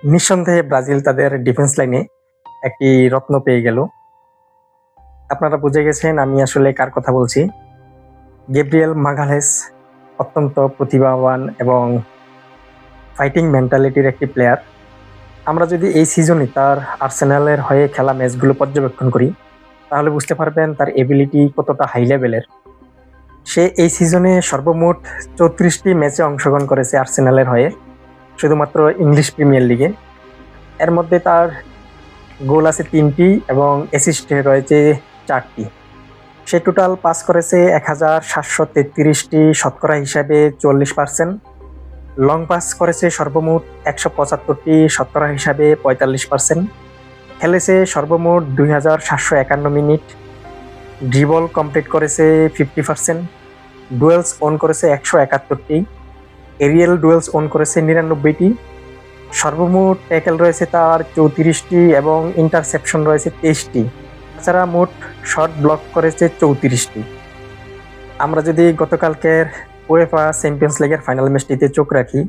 নিঃসন্দেহে ব্রাজিল তাদের ডিফেন্স লাইনে একটি রত্ন পেয়ে গেল। আপনারা বুঝে গেছেন আমি আসলে কার কথা বলছি। গ্যাব্রিয়েল মাগালেস অত্যন্ত প্রতিভাবান এবং ফাইটিং মেন্টালিটির একটি প্লেয়ার। আমরা যদি এই সিজনে তার আর্সেনালের হয়ে খেলা ম্যাচগুলো পর্যবেক্ষণ করি তাহলে বুঝতে পারবেন তার এবিলিটি কতটা হাই লেভেলের। সে এই সিজনে সর্বমোট 34টি ম্যাচে অংশগ্রহণ করেছে আর্সেনালের হয়ে, শুধুমাত্র ইংলিশ প্রিমিয়ার লিগে। এর মধ্যে তার গোল আছে 3টি এবং অ্যাসিস্ট রয়েছে 4টি। সে টোটাল পাস করেছে 1733টি, শতকরা হিসাবে 44%। লং পাস করেছে সর্বমোট 175টি, শতকরা হিসাবে 45%। খেলেছে সর্বমোট 2751 মিনিট। ড্রিবল কমপ্লিট করেছে 50%। ডুয়েলস অন করেছে 171টি। এরিয়াল ডুয়েলস অন করেছে 99টি। সর্বমোট ট্যাকেল রয়েছে তার 34টি এবং ইন্টারসেপশন রয়েছে 23টি। তাছাড়া মোট শট ব্লক করেছে 34টি। আমরা যদি গতকালকের উয়েফা চ্যাম্পিয়ন্স লিগের ফাইনাল ম্যাচটিতে চোখ রাখি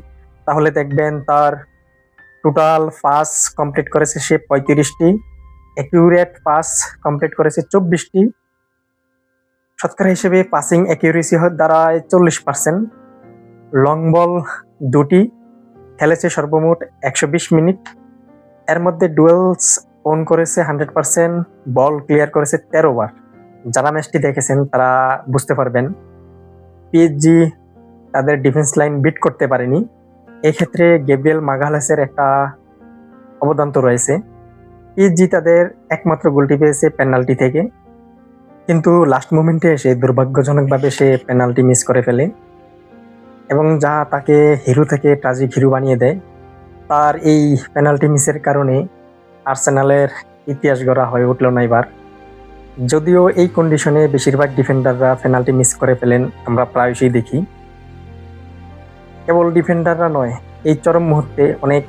তাহলে দেখবেন তার টোটাল পাস কমপ্লিট করেছে সে 35টি, অ্যাকিউরেট পাস কমপ্লিট করেছে 24টি, শতকরা হিসেবে পাসিং অ্যাকিউরেসি দাঁড়ায় 40%। লং বল 2টি, খেলেছে সর্বমোট 120 মিনিট। এর মধ্যে ডুয়েলস অন করেছে 100%, বল ক্লিয়ার করেছে 13 বার। যারা ম্যাচটি দেখেছেন তারা বুঝতে পারবেন পিএসজি তাদের ডিফেন্স লাইন বিট করতে পারেনি। এক্ষেত্রে গ্যাব্রিয়েল মাগালেসের একটা অবদান তো রয়েছে। পিএসজি তাদের একমাত্র গোলটি পেয়েছে পেনাল্টি থেকে, কিন্তু লাস্ট মোমেন্টে এসে দুর্ভাগ্যজনকভাবে সে পেনাল্টি মিস করে ফেলে এবং যা তাকে হিরো থেকে ট্রাজিক হিরো বানিয়ে দেয়। তার এই পেনাল্টি মিসের কারণে আর্সেনালের ইতিহাস গড়া হয়ে উঠল না এবার। যদিও এই কন্ডিশনে বেশিরভাগ ডিফেন্ডাররা পেনাল্টি মিস করে ফেলেন, আমরা প্রায়শই দেখি। কেবল ডিফেন্ডাররা নয়, এই চরম মুহূর্তে অনেক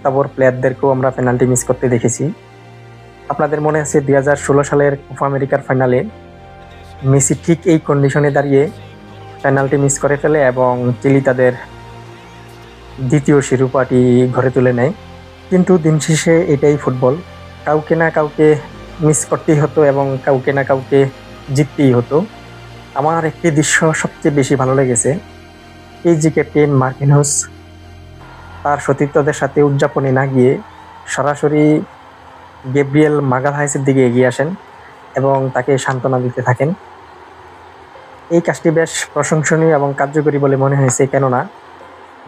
তাবর প্লেয়ারদেরকেও আমরা পেনাল্টি মিস করতে দেখেছি। আপনাদের মনে আছে 2016 সালের কোপা আমেরিকার ফাইনালে মেসি ঠিক এই কন্ডিশনে দাঁড়িয়ে পেনাল্টি মিস করে ফেলে এবং চিলি তাদের দ্বিতীয় শিরোপাটি ঘরে তুলে নেয়। কিন্তু দিন শেষে এটাই ফুটবল, কাউকে না কাউকে মিস করতেই হতো এবং কাউকে না কাউকে জিততেই হতো। আমার একটি দৃশ্য সবচেয়ে বেশি ভালো লেগেছে, পিএসজি ক্যাপ্টেন মার্কিনহোস তার সতীর্থদের সাথে উদযাপনে না গিয়ে সরাসরি গ্যাব্রিয়েল মাগালহাইসের দিকে এগিয়ে আসেন এবং তাকে সান্ত্বনা দিতে থাকেন। এই কাজটি বেশ প্রশংসনীয় এবং কার্যকরী বলে মনে হয়েছে, কেননা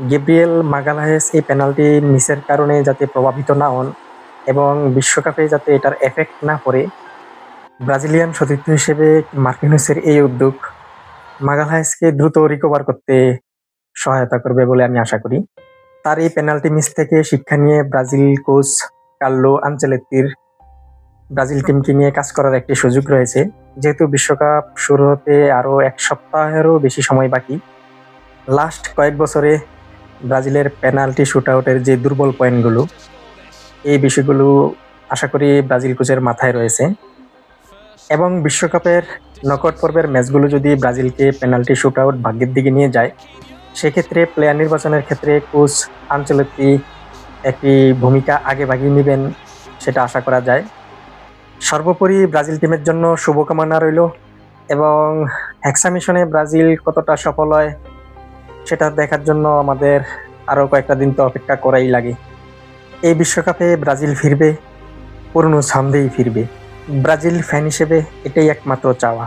গ্যাব্রিয়েল মাগালহাইস এই পেনাল্টি মিসের কারণে যাতে প্রভাবিত না হন এবং বিশ্বকাপে যাতে এটার এফেক্ট না পড়ে, ব্রাজিলিয়ান সতীর্থ হিসেবে মার্কিনহোসের এই উদ্যোগ মাগালহাইসকে দ্রুত রিকভার করতে সহায়তা করবে বলে আমি আশা করি। তার এই পেনাল্টি মিস থেকে শিক্ষা নিয়ে ব্রাজিল কোচ কার্লো আনচেলত্তির ব্রাজিল টিমকে নিয়ে কাজ করার একটি সুযোগ রয়েছে, যেহেতু বিশ্বকাপ শুরু হতে আরও 1 সপ্তাহেরও বেশি সময় বাকি। লাস্ট কয়েক বছরে ব্রাজিলের পেনাল্টি শুট আউটের যে দুর্বল পয়েন্টগুলো, এই বিষয়গুলো আশা করি ব্রাজিল কোচের মাথায় রয়েছে এবং বিশ্বকাপের নকআউট পর্বের ম্যাচগুলো যদি ব্রাজিলকে পেনাল্টি শুট আউট ভাগ্যের দিকে নিয়ে যায়, সেক্ষেত্রে প্লেয়ার নির্বাচনের ক্ষেত্রে কোচ আনচেলত্তি একটি ভূমিকা আগে ভাগিয়ে নেবেন, সেটা আশা করা যায়। সর্বোপরি ব্রাজিল টিমের জন্য শুভকামনা রইল এবং হেক্সা মিশনে ব্রাজিল কতটা সফল হয় সেটা দেখার জন্য আমাদের আরও কয়েকটা দিন তো অপেক্ষা করাই লাগে। এই বিশ্বকাপে ব্রাজিল ফিরবে, পুরনো ছন্দেই ফিরবে। ব্রাজিল ফ্যান হিসেবে এটাই একমাত্র চাওয়া।